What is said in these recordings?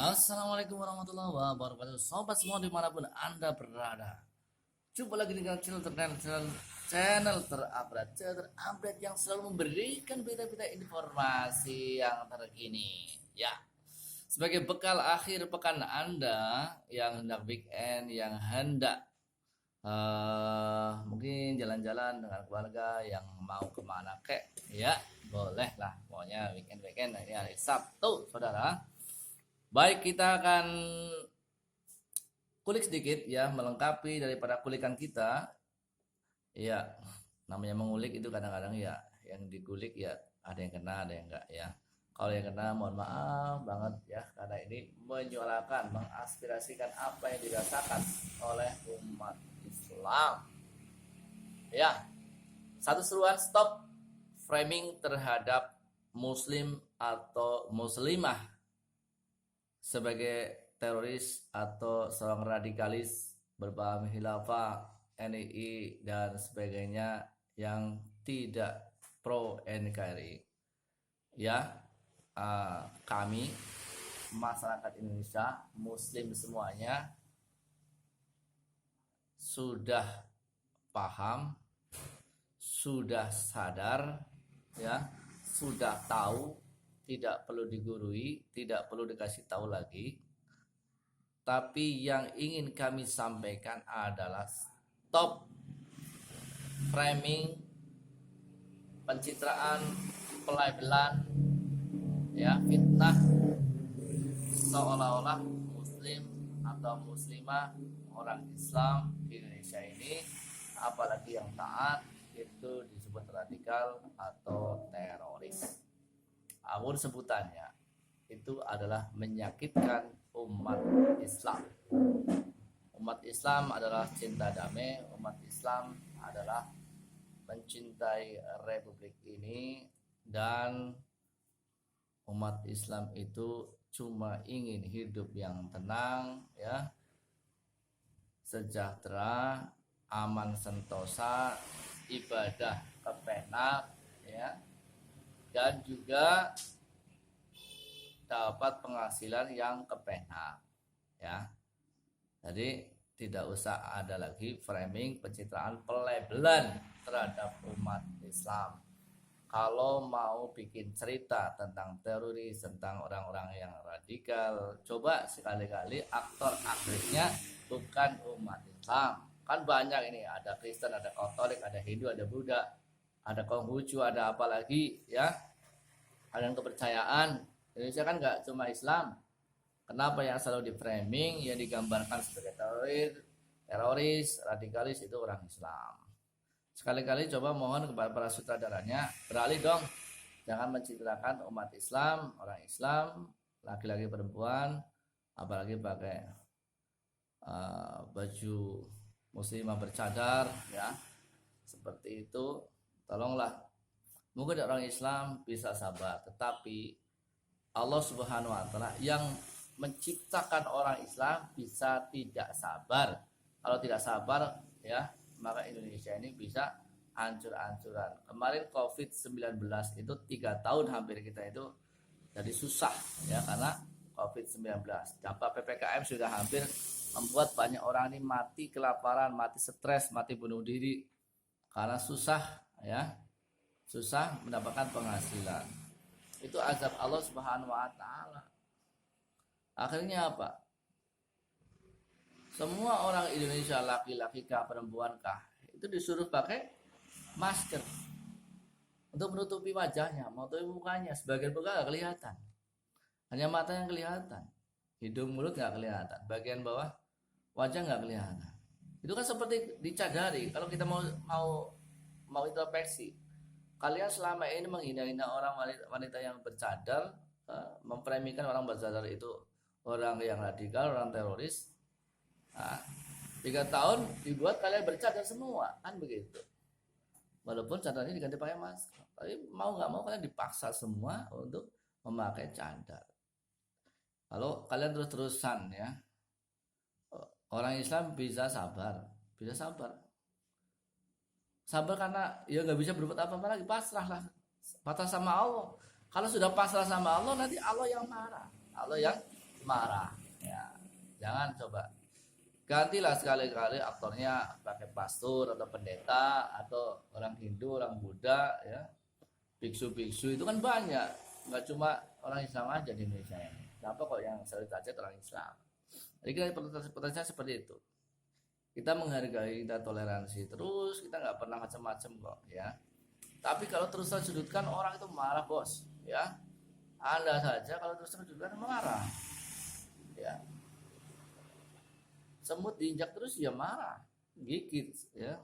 Assalamualaikum warahmatullahi wabarakatuh. Sobat semua dimanapun anda berada, jumpa lagi dengan channel terupdate yang selalu memberikan berita-berita informasi yang terkini. Ya, sebagai bekal akhir pekan anda yang hendak weekend, yang hendak mungkin jalan-jalan dengan keluarga, yang mau kemana kek, ya boleh lah. Pokoknya weekend ini hari Sabtu, saudara. Baik, kita akan kulik sedikit ya, melengkapi daripada kulikan kita. Ya, namanya mengulik itu kadang-kadang ya, yang dikulik ya ada yang kena, ada yang enggak ya. Kalau yang kena mohon maaf banget ya, karena ini menyuarakan, mengaspirasikan apa yang dirasakan oleh umat Islam. Ya, satu seruan stop framing terhadap muslim atau muslimah sebagai teroris atau seorang radikalis berpaham khilafah, NII dan sebagainya yang tidak pro NKRI. Ya, kami masyarakat Indonesia muslim semuanya sudah paham, sudah sadar, ya, sudah tahu, tidak perlu digurui, tidak perlu dikasih tahu lagi. Tapi yang ingin kami sampaikan adalah stop framing, pencitraan, pelabelan, ya, fitnah seolah-olah muslim atau muslimah orang Islam di Indonesia ini, apalagi yang taat, itu disebut radikal atau teroris. Awal sebutannya itu adalah menyakitkan umat Islam. Umat Islam adalah cinta damai, umat Islam adalah mencintai republik ini, dan umat Islam itu cuma ingin hidup yang tenang, ya, sejahtera, aman sentosa, ibadah kepenak, ya, dan juga dapat penghasilan yang kepenak, ya. Jadi tidak usah ada lagi framing, pencitraan, pelabelan terhadap umat Islam. Kalau mau bikin cerita tentang teroris, tentang orang-orang yang radikal, coba sekali-kali aktor aktrisnya bukan umat Islam. Kan banyak ini, ada Kristen, ada Katolik, ada Hindu, ada Buddha, ada Konghucu, ada apa lagi ya, ada yang kepercayaan. Indonesia kan nggak cuma Islam. Kenapa yang selalu di framing, yang digambarkan sebagai teroris, radikalis itu orang Islam? Sekali-kali coba mohon kepada para sutradaranya, beralih dong, jangan mencitrakan umat Islam, orang Islam, laki-laki perempuan, apalagi pakai baju muslimah bercadar, ya, seperti itu. Tolonglah, mungkin orang Islam bisa sabar, tetapi Allah Subhanahu wa taala yang menciptakan orang Islam bisa tidak sabar. Kalau tidak sabar, ya, maka Indonesia ini bisa hancur-hancuran. Kemarin COVID-19 itu 3 tahun hampir kita itu jadi susah, ya, karena COVID-19. Dampak PPKM sudah hampir membuat banyak orang ini mati kelaparan, mati stres, mati bunuh diri karena susah, ya, susah mendapatkan penghasilan. Itu azab Allah Subhanahu wa taala. Akhirnya apa? Semua orang Indonesia, laki-laki kah, perempuan kah, itu disuruh pakai masker untuk menutupi wajahnya, menutupi mukanya. Sebagian muka nggak kelihatan, hanya mata yang kelihatan, hidung, mulut nggak kelihatan, bagian bawah wajah nggak kelihatan. Itu kan seperti dicadari. Kalau kita mau introspeksi, kalian selama ini menghina-hina orang wanita yang bercadar, mempremikan orang bercadar itu orang yang radikal, orang teroris. Nah, 3 tahun dibuat kalian bercadar semua, kan begitu. Walaupun cadarnya diganti pakai masker, tapi mau nggak mau kalian dipaksa semua untuk memakai cadar. Kalau kalian terus-terusan, ya, orang Islam bisa sabar, sabar karena ya nggak bisa berbuat apa-apa lagi, pasrahlah, pasrah sama Allah. Kalau sudah pasrah sama Allah, nanti Allah yang marah, Allah yang marah. Ya, jangan coba. Gantilah sekali-kali aktornya pakai pastor atau pendeta atau orang Hindu, orang Buddha, ya, biksu-biksu itu kan banyak, nggak cuma orang Islam aja di Indonesia ini. Kenapa kok yang saya lihat orang Islam? Jadi kita pertanyaan seperti itu. Kita menghargai, kita toleransi terus, kita nggak pernah macam-macam kok, ya. Tapi kalau terus sudutkan orang itu marah bos, ya. Anda saja kalau terus sudutkan marah, ya. Semut diinjak terus ya marah, gigit, ya.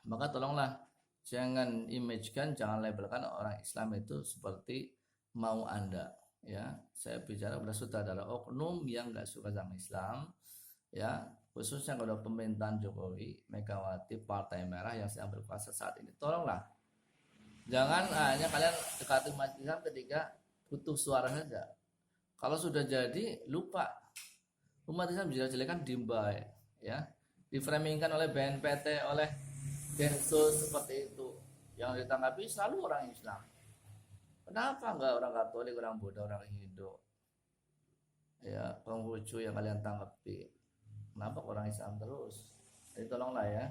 Maka tolonglah jangan imagekan, jangan labelkan orang Islam itu seperti mau Anda, ya. Saya bicara pada saudara oknum yang nggak suka sama Islam, ya, khususnya kalau pemerintahan Jokowi, Megawati, Partai Merah yang sedang berkuasa saat ini. Tolonglah jangan hanya kalian dekati umat Islam ketika butuh suara saja. Kalau sudah jadi lupa. Umat Islam jelek-jelekan dimbai, ya, diframingkan oleh BNPT, oleh Densus seperti itu. Yang ditanggapi selalu orang Islam. Kenapa enggak orang Katolik, orang Buddha, orang Hindu? Ya, Konghucu yang kalian tanggapi. Kenapa orang Islam terus? Jadi tolonglah ya.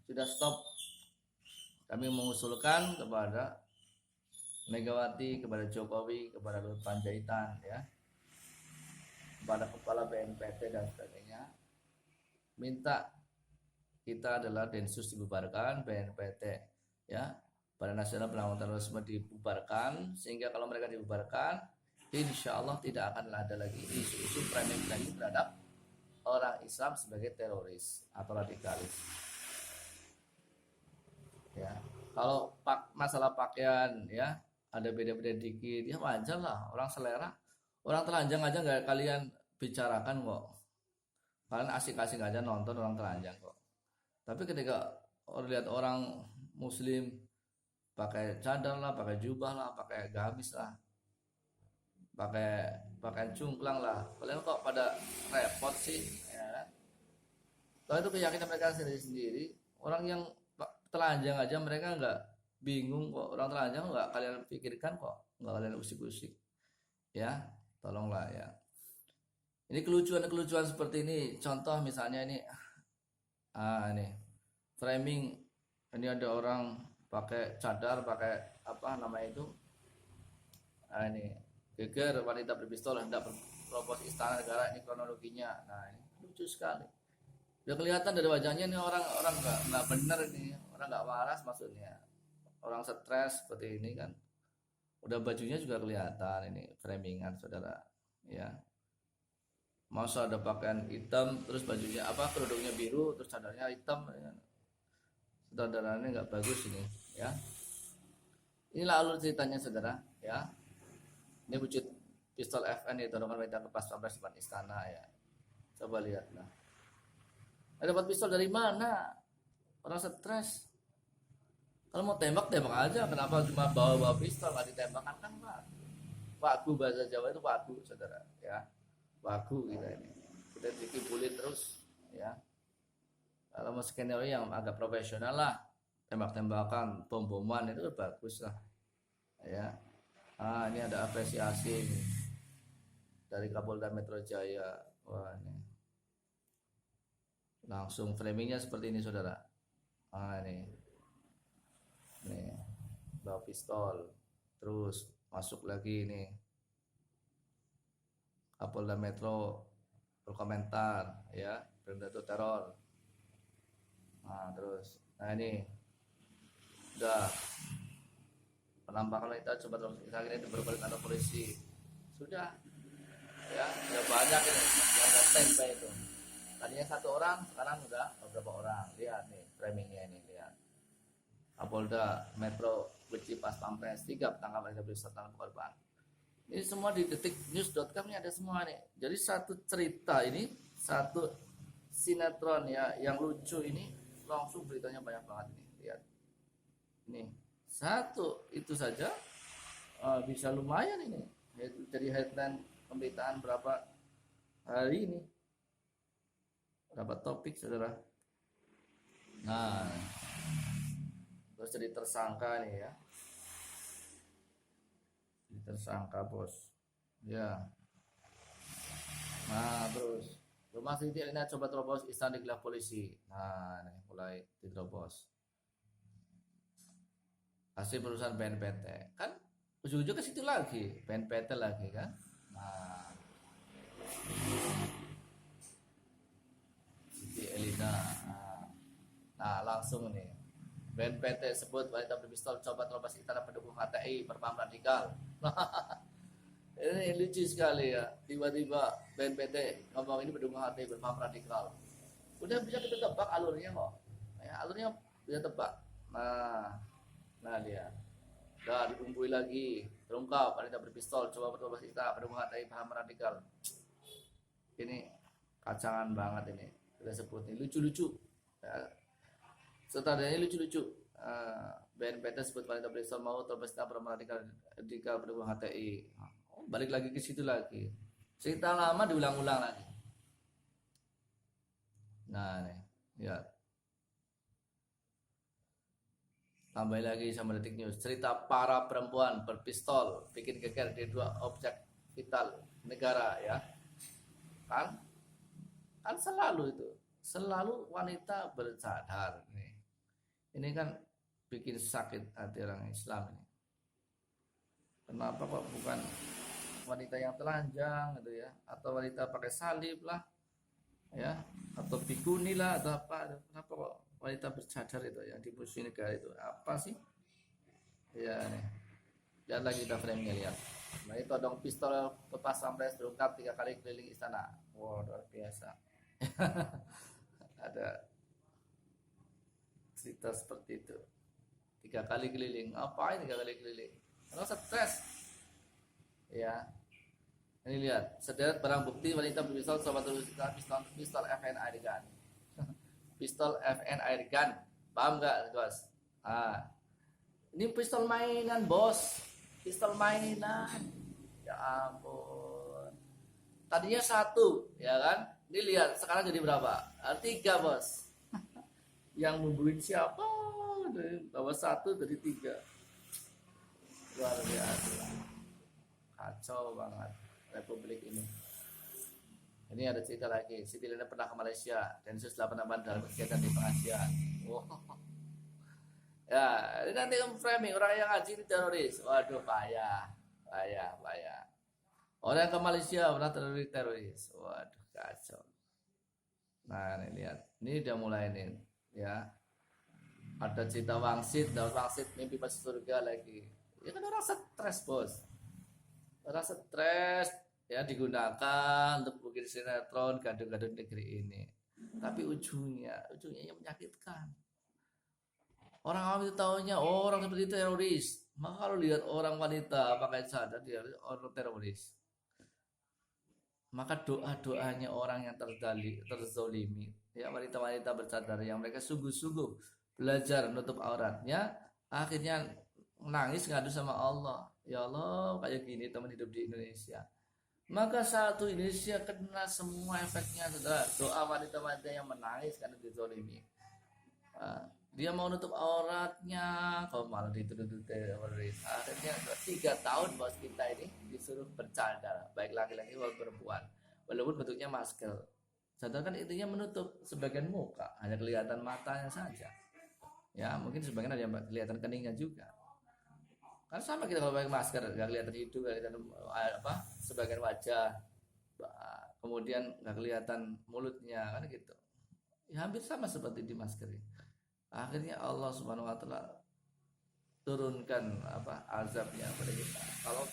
Sudah stop. Kami mengusulkan kepada Megawati, kepada Jokowi, kepada Luhut Panjaitan, ya, kepada kepala BNPT dan sebagainya, minta kita adalah Densus dibubarkan, BNPT, ya, Badan Nasional Penanggulangan Terorisme dibubarkan, sehingga kalau mereka dibubarkan, insya Allah tidak akan ada lagi isu-isu framing lagi terhadap orang Islam sebagai teroris atau radikalis. Ya, kalau masalah pakaian, ya, ada beda-beda dikit, ya wajar lah, orang selera. Orang telanjang aja nggak kalian bicarakan kok. Kalian asik-asik aja nonton orang telanjang kok. Tapi ketika lihat orang Muslim pakai cadar lah, pakai jubah lah, pakai gamis lah, pakai cungklang lah, kalian kok pada repot sih, ya. Kalau itu keyakinan mereka sendiri-sendiri. Orang yang telanjang aja mereka nggak bingung kok. Orang telanjang nggak kalian pikirkan kok, nggak kalian usik-usik, ya. Tolonglah ya. Ini kelucuan-kelucuan seperti ini. Contoh misalnya ini, ini framing. Ini ada orang pakai cadar, pakai apa namanya itu? Ini geger wanita berpistol hendak menerobos istana negara. Ini kronologinya. Nah, ini lucu sekali. Udah kelihatan dari wajahnya ini orang nggak bener ini, orang nggak waras maksudnya. Orang stres seperti ini kan. Udah bajunya juga kelihatan ini framingan saudara, ya. Masa ada pakaian hitam terus bajunya apa kerudungnya biru terus cadarnya hitam, ya. Saudara ini nggak bagus ini, ya. Inilah alur ceritanya saudara, ya. Ini wujud pistol FN itu dengan wanita ke pas pampres depan istana, ya. Coba lihatlah. Dapat pistol dari mana? Orang stres. Kalau mau tembak aja, kenapa cuma bawa pistol nggak ditembakkan kan pak? Wagu bahasa Jawa itu wagu saudara, ya, wagu kita ini. Kita dikibulin terus, ya. Kalau mau skenario yang agak profesional lah, tembak-tembakan, bom-boman itu bagus lah, ya. Ini ada apresiasi nih dari Kapolda Metro Jaya. Wah ini langsung framingnya seperti ini saudara. Ini. Nih, bawa pistol, terus masuk lagi nih. Kapolda Metro berkomentar, ya, berbentuk teror. Nah, terus, nah ini, udah penampakan kita coba terus kita ini berbalik kantor polisi, sudah, ya, udah banyak ini yang udah standby itu. Tadinya satu orang, sekarang udah beberapa orang. Lihat nih framingnya ini, lihat. Kapolda Metro Beci Pas Pampres 3 penangkapan tangkap korban. Ini semua di detiknews.com ini ada semua nih. Jadi satu cerita ini, satu sinetron ya yang lucu ini langsung beritanya banyak banget ini. Lihat. Ini satu itu saja bisa lumayan ini. Jadi headline pemberitaan berapa hari ini. Berapa topik saudara. Nah, terus jadi tersangka nih ya, jadi tersangka bos, ya. Rumah Siti Elina coba terobos, istana digelar polisi. Nah, ini mulai diterobos. Hasil perusahaan BNPT. Kan ujung-ujung ke situ lagi, BNPT lagi kan. Nah, Siti Elina. Nah, langsung nih. BNPT sebut wanita berpistol coba terobos istana pendukung HTI berpaham radikal. Ini lucu sekali ya. Tiba-tiba BNPT ngomong ini pendukung HTI berpaham radikal. Udah bisa kita tebak alurnya kok. Ya, alurnya bisa tebak. Nah lihat. Udah dikumpuli lagi. Terungkap wanita berpistol coba terobos istana pendukung HTI berpaham radikal. Ini kacangan banget ini. Kita sebut ini lucu-lucu. Ya. Sutradanya lucu-lucu. BNPT sebut wanita berpistol mau terobos istana berpaham radikal pendukung HTI. Balik lagi ke situ lagi. Cerita lama diulang-ulang lagi. Nah, nih, ya. Tambah lagi sama Detik News. Cerita para perempuan berpistol bikin geger di dua objek vital negara ya. Kan selalu itu. Selalu wanita bercadar nih. Ini kan bikin sakit hati orang Islam ini. Kenapa kok bukan wanita yang telanjang gitu ya, atau wanita pakai salib lah ya, atau bikuni lah atau apa, kenapa kok wanita bercadar itu yang di musuh negara itu apa sih ya nih. Dan lagi kita framenya lihat. Nah itu dong pistol lepas sampai terungkap 3 kali keliling istana. Wow, luar biasa. Ada cerita seperti itu. 3 kali keliling. Apa ini 3 kali keliling? Karena stres. Ya, ini lihat sederet barang bukti wanita berpistol sobat pistol FN air gun. Pistol FN air gun, paham nggak guys? Ini pistol mainan bos, pistol mainan. Ya ampun. Tadinya 1, ya kan? Ini lihat sekarang jadi berapa? 3 bos. Yang membunuh siapa? Bawa 1 dari 3. Luar biasa. Kacau banget Republik ini. Ini ada cerita lagi. Siti Elina pernah ke Malaysia dan Densus 88 dalam kegiatan di pengajian. Wow. Ya, ini nanti framing orang yang ngaji ini teroris. Waduh, payah. Orang yang ke Malaysia pernah teroris. Waduh, kacau. Nah, ini lihat. Ini udah mulai nih, ya. Ada cerita wangsit, daun wangsit mimpi masuk surga lagi. Ya kan orang stres, bos. Orang stres ya digunakan untuk bikin sinetron gaduh-gaduh negeri ini. Tapi ujungnya yang menyakitkan. Orang awam itu tahunya orang seperti itu teroris. Maka kalau lihat orang wanita pakai cadar dia orang teroris. Maka doa-doanya orang yang terzolimi, ya wanita-wanita bercadar yang mereka sungguh-sungguh belajar menutup auratnya, akhirnya nangis ngadu sama Allah. Ya Allah, kayak gini teman hidup di Indonesia. Maka satu Indonesia kena semua efeknya, saudara. Doa wanita-wanita yang menangis karena dizolimi. Dia mau nutup auratnya, kok malah dituduh teroris. Akhirnya 3 tahun bos kita ini disuruh bercadar, baik laki-laki maupun perempuan, walaupun bentuknya masker. Cadar kan intinya menutup sebagian muka, hanya kelihatan matanya saja. Ya mungkin sebagian ada yang kelihatan keningnya juga. Kan sama kita kalau pakai masker, nggak kelihatan hidung, nggak kelihatan sebagian wajah, kemudian nggak kelihatan mulutnya, kan gitu. Ya hampir sama seperti di masker ini. Akhirnya Allah Subhanahu Wa Taala turunkan azabnya pada kita.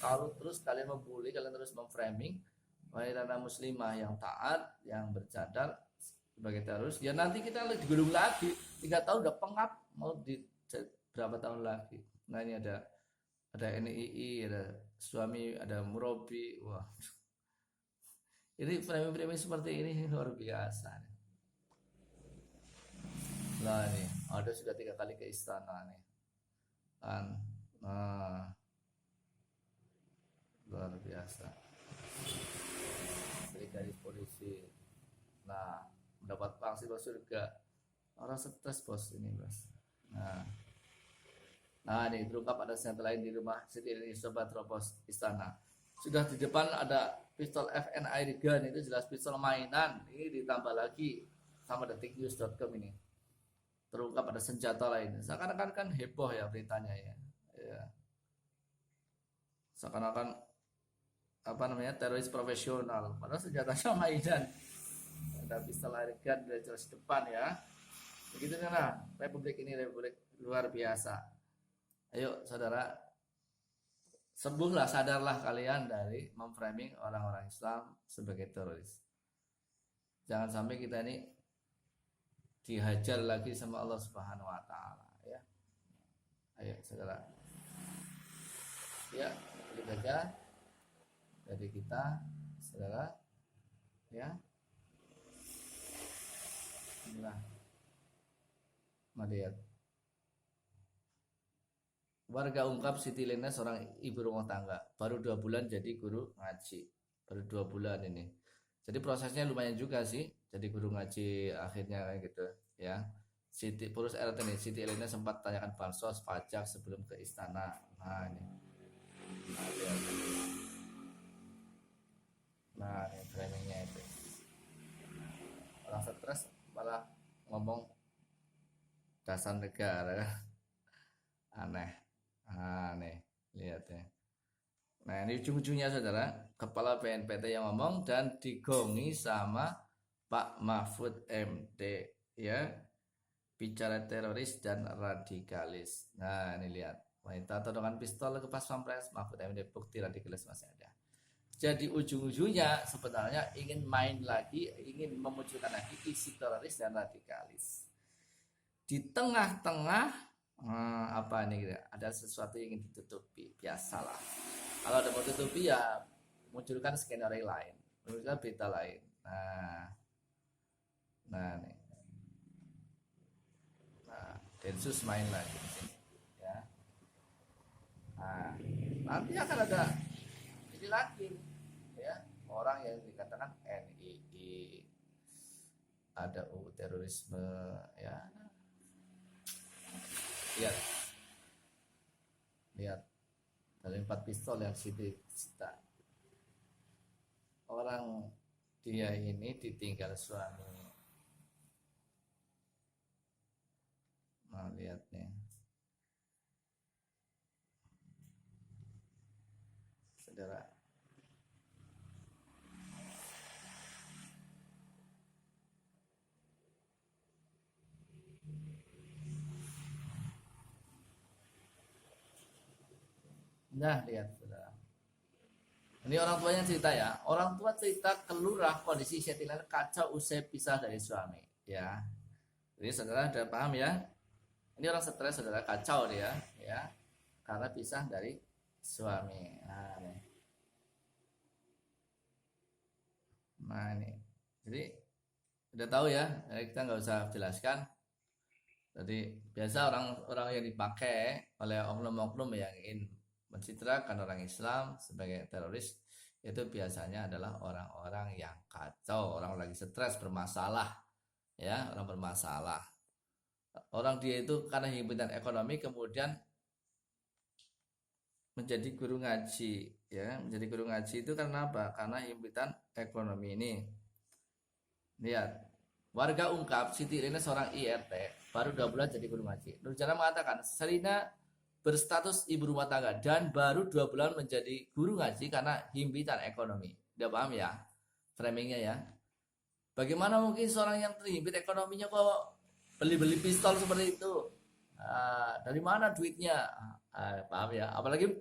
Kalau terus kalian membuli, kalian terus memframing wanita muslimah yang taat, yang bercadar sebagai teroris, ya nanti kita digulung lagi 3 tahun udah pengap, mau di berapa tahun lagi. Nah ini ada NII, ada suami, ada murabi. Wah, ini framing-framing seperti ini luar biasa. Nah ini ada sudah 3 kali ke istana nih kan. Nah, luar biasa. Dari garis polisi. Nah, mendapat pangsit masuk surga. Orang stres bos ini bos. Nah ini terungkap ada senjata lain di rumah Siti Elina sobat terobos istana. Sudah di depan ada pistol FN air gun, itu jelas pistol mainan. Ini ditambah lagi sama detiknews.com ini. Terungkap ada senjata lain. Seakan-akan kan heboh ya beritanya ya. Ya. Seakan-akan apa namanya teroris profesional. Padahal senjatanya mainan. Ada pistol air gun dari jelas depan ya. Begitu kan Republik ini Republik luar biasa. Ayo saudara, sembuhlah, sadarlah kalian dari memframing orang-orang Islam sebagai teroris. Jangan sampai kita ini dihajar lagi sama Allah Subhanahu wa taala ya. Ayo saudara. Ya, itu aja dari kita saudara ya. Inilah melihat warga ungkap Siti Lena seorang ibu rumah tangga baru 2 bulan jadi guru ngaji, baru 2 bulan ini. Jadi prosesnya lumayan juga sih jadi guru ngaji akhirnya kayak gitu ya. Siti Purus RT nih, Siti Elena sempat tanyakan bansos pajak sebelum ke istana. Nah ini, nah ini framingnya itu. Orang stres malah ngomong dasar negara, aneh. Nih lihat ya. Nah ini ujung-ujungnya saudara, kepala BNPT yang ngomong dan digongi sama Pak Mahfud MD ya, bicara teroris dan radikalis. Nah ini lihat, wanita todongan pistol ke pas pampres, Mahfud MD bukti radikalis masih ada. Jadi ujung-ujungnya sebenarnya ingin main lagi, ingin memunculkan lagi isi teroris dan radikalis. Di tengah-tengah apa ini gitu, ada sesuatu yang ingin ditutupi, biasalah. Kalau ada mau tutupi ya munculkan skenario lain, munculkan berita lain. Nah nih, Densus main lagi di sini, ya. Nah, nanti akan ada ini lagi, ya, orang yang dikatakan NII, ada terorisme, ya. Lihat dari 4 pistol yang disita, orang dia ini ditinggal suami. Nah lihat nih saudara, nah lihat saudara, ini orang tuanya cerita ya, orang tua cerita ke lurah kondisi Siti Lena kacau usai pisah dari suami ya. Jadi saudara udah paham ya, ini orang stres saudara, kacau dia ya karena pisah dari suami. Nah ini jadi udah tahu ya, kita nggak usah jelaskan. Jadi biasa orang-orang yang dipakai oleh oknum-oknum yang ingin mencitrakan orang Islam sebagai teroris itu biasanya adalah orang-orang yang kacau, orang lagi stres, bermasalah ya, orang bermasalah. Orang dia itu karena himpitan ekonomi kemudian menjadi guru ngaji ya, menjadi guru ngaji itu karena apa? Karena himpitan ekonomi ini. Lihat, warga ungkap Siti Irina seorang IRT baru 2 bulan jadi guru ngaji. Nurjana mengatakan Serina berstatus ibu rumah tangga dan baru 2 bulan menjadi guru ngaji karena himpitan ekonomi. Udah paham ya framingnya ya? Bagaimana mungkin seorang yang terhimpit ekonominya kok beli-beli pistol seperti itu? Dari mana duitnya? Paham ya? Apalagi 4.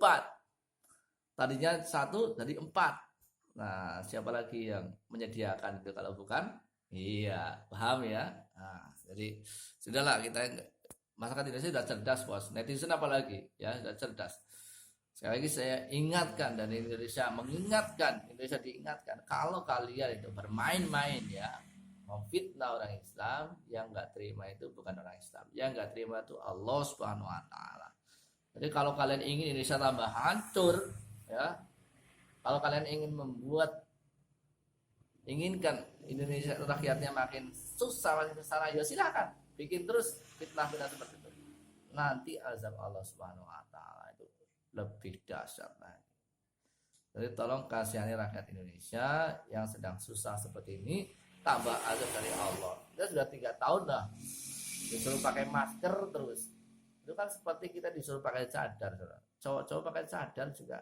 Tadinya 1 jadi 4. Nah, siapa lagi yang menyediakan itu kalau bukan? Iya, paham ya? Nah, jadi sudahlah, kita masyarakat Indonesia sudah cerdas, bos. Netizen apalagi ya, sudah cerdas. Sekali lagi saya ingatkan, dan Indonesia mengingatkan, Indonesia diingatkan, kalau kalian itu bermain-main ya, memfitnah orang Islam, yang nggak terima itu bukan orang Islam, yang nggak terima itu Allah Subhanahu Wa Taala. Jadi kalau kalian ingin Indonesia tambah hancur, ya, kalau kalian ingin inginkan Indonesia rakyatnya makin susah, makin kesana, ya silakan bikin terus fitnah-fitnah seperti itu. Nanti azab Allah Subhanahu Wa Taala itu lebih dahsyat lagi. Jadi tolong kasihani rakyat Indonesia yang sedang susah seperti ini, tambah azab dari Allah. Kita sudah 3 tahun lah disuruh pakai masker terus. Itu kan seperti kita disuruh pakai cadar. Cowok-cowok pakai cadar juga.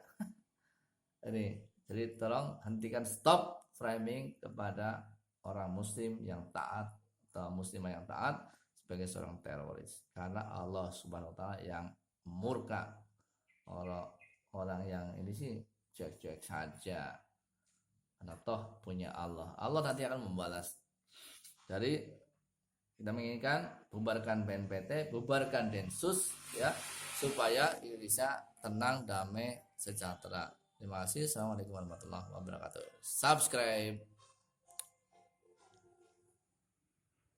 Jadi tolong hentikan, stop framing kepada orang muslim yang taat atau muslimah yang taat sebagai seorang teroris. Karena Allah Subhanahu wa taala yang murka. Orang yang ini sih cuek-cuek saja. Karena toh punya Allah. Allah nanti akan membalas. Jadi kita menginginkan bubarkan BNPT, bubarkan Densus ya, supaya Indonesia tenang, damai, sejahtera. Terima kasih. Assalamualaikum warahmatullahi wabarakatuh. Subscribe.